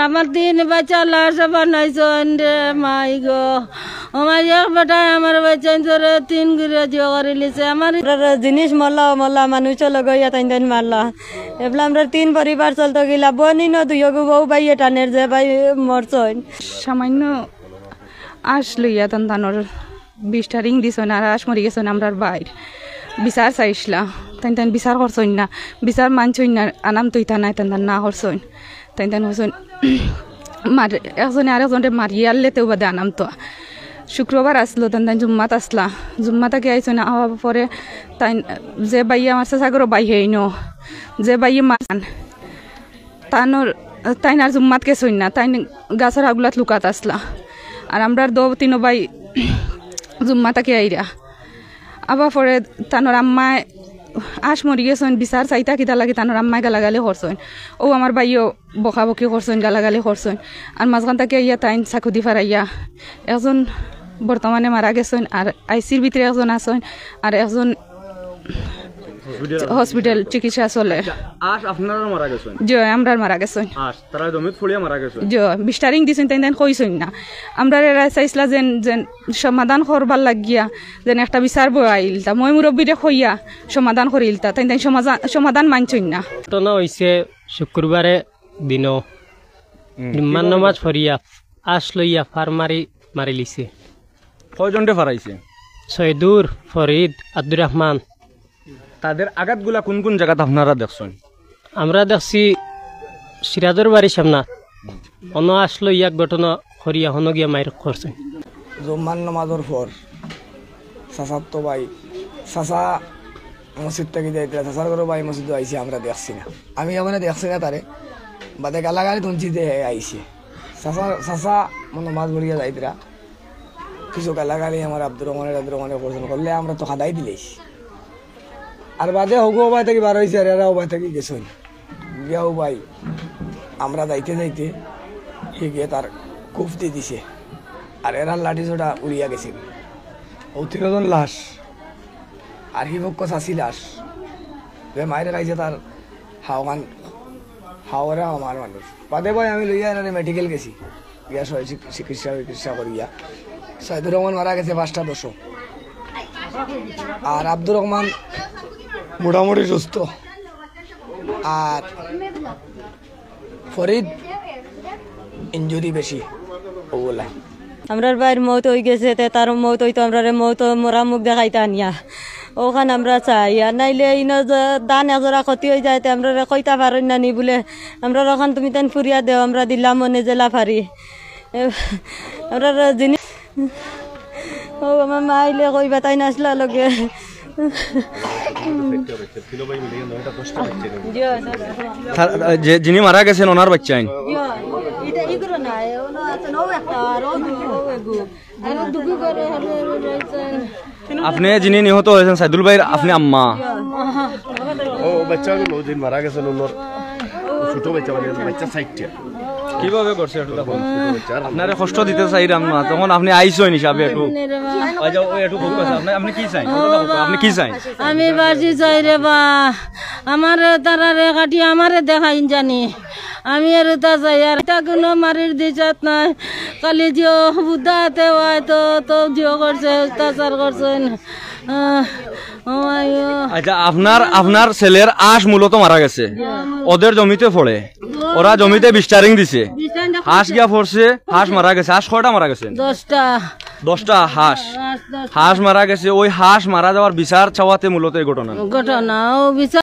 আমার 3 বাচ্চা লাশ বানাইছেন রে মাই গো। আমার এক বেটা আমার বাচ্চা ধরে 3 করে জিও করে লিছে। আমার জিনিস মল্লা মানুষ লগইয়া তাই মারলা। এবলা আমরা 3 পরিবার চলতে গেলা বনি ন দুই বউ ভাই টানের যে ভাই মরছন। সামান্য আশ লইয়া তানোর 20টা রিং দিছন আর আশ মরি গেছেন আমরার বাইর বিচার চাইছিলা তাই বিচার করছন না বিচার মানছন না আনাম তৈতা নাই তান না করছন তাই হচ্ছেন মার একজনে আরেকজনে মারিয়ে আনলে তেও বাদে আনাম তো শুক্রবার আসলো তান জুম্মাত আসলা জুম্মা তাকে আইসন আওয়ার পরে তাই যে বাইয়ে আমার সাগরও বাই হইন যে বাইয়ে মান তানোর তাই আর জুম্মাত গেছন না তাই গাছের আগুলাত লুকাত আসলা আর আমরা 2-3 বাই জুম্মা তাকে আইরা আবার পরে তানোর আম্মায় আশ মরি গেছেন বিচার চাইতা কিতা লাগে তানোর আম্মায় গালাগালি করছেন ও আমার বাইও বকাবকি করছেন গালাগালি করছেন আর মাঝখান তাকে ইয়া তাইন চাকুদি ফারাইয়া একজন বর্তমানে মারা গেছেন আর আইসির ভিতরে একজন আছেন আর একজন হসপিটাল চিকিৎসা চলে। আশ আপনারা মারা গেছেন? জয় আমরা মারা গেছেন। আশ তারা জমিত ফুলিয়া মারা গেছেন? জয় 20টা রিং দিছেন তাই কইছেন না আমরা এরা চাইছিলা যেন যেন সমাধান করবার লাগিয়া যেন একটা বিচার বইল তা মই মুরব্বীরে কইয়া সমাধান করিল তা তাই সমাধান মানছেন না। ঘটনা হইছে শুক্রবারে দিন ইমান নামাজ ফরিয়া আশ লইয়া ফার মারি লিছে। কয়জনকে ফারাইছে? সৈদুর, ফরিদ, আব্দুর রহমান। তাদের আঘাতগুলা কোন কোন জায়গাতে আপনারা দেখছেন? আমরা দেখছি সিরাজের বাড়ির সামনা অন আসলো ইয়াক ঘটনা হরিয়া হন গিয়া মায়ের করছে। জুম্মার নামাজের পর চাচার তো ভাই চাচা মসজিদ থেকে যাইতে চাচার ঘরে ভাই মসজিদ আইসি আমরা দেখছি না আমি ওখানে দেখছি না তারে বাদে গালাগালি তুলছিতে আইসে চাচা নামাজ পড়িয়া যাইতরা কিছু গালাগালি আমার আব্দুর রহমানের করছেন করলে আমরা তো খাদাই দিলেছি আর বাদে হগু ওবাই থেকে বার হয়েছে আর এরা ওবাই থেকে গেছেন গিয়াও ভাই আমরা যাইতে যাইতে সে গিয়ে তার কুফতি দিছে আর এরা লাঠি ছোটা উড়িয়া গেছিল ও 3 জন লাশ আর হিপক্ষ চাষি লাশ যে মায়ের খাইছে তার হাওয়ারে আমার মানুষ বাদে ভাই আমি লইয়া এনে মেডিকেল গেছি গিয়া চিকিৎসা করিয়া সৈয়দুর রহমান মারা গেছে 5টা 10 আর আব্দুর রহমান মোটামুটি সুস্থ আর ফরিদ ইনজুরি বেশি ওগুলা। আমরার বাইর মৌত হয়ে গেছে তার মৌত হইতো আমরা মৌত মরা মুখ দেখাইতে আনিয়া ওখানে আমরা চাই আর নাইলে ইনো দান এজরা ক্ষতি হয়ে যায় আমরা কইতা পারেন না নি বলে আমরা ওখান তুমি তেন ফুরিয়া দেও আমরা দিলাম মনে জেলা ফারি আমরা জিনিস ও আমার মা আইলে কইবা তাই নাচলা লগে যিনি মারা গেছেন ওনার বাচ্চা আপনি যিনি নিহত হয়েছেন সাইদুল ভাইয়ের আপনি আম্মা ও বাচ্চাগুলো যিনি মারা গেছেন ওনার ছোট বাচ্চা সাইডটা কিভাবে করছে আপনার কষ্ট দিতে চাইলাম না তখন আপনি আইসেন হিসাবে আপনি কি চাই আপনি কি চাই? আমি বাজি চাই রে বা আমার তারা রে কাটি আমারে দেখাই জানি আমি আর তা চাই আর তা কোনো মারির দিশাত নাই কালি জিও বুদ্ধাতে হয় তো জিও করছে অত্যাচার করছেন। আচ্ছা আপনার ছেলের আশ মূলত মারা গেছে ওদের জমিতে পড়ে ওরা জমিতে 20টা রিং দিছে হাঁস গিয়া পড়ছে হাঁস মারা গেছে হাঁস কয়টা মারা গেছে? 10টা হাঁস মারা গেছে ওই হাঁস মারা যাওয়ার বিচার চাওয়াতে মূলত এই ঘটনা ও বিচার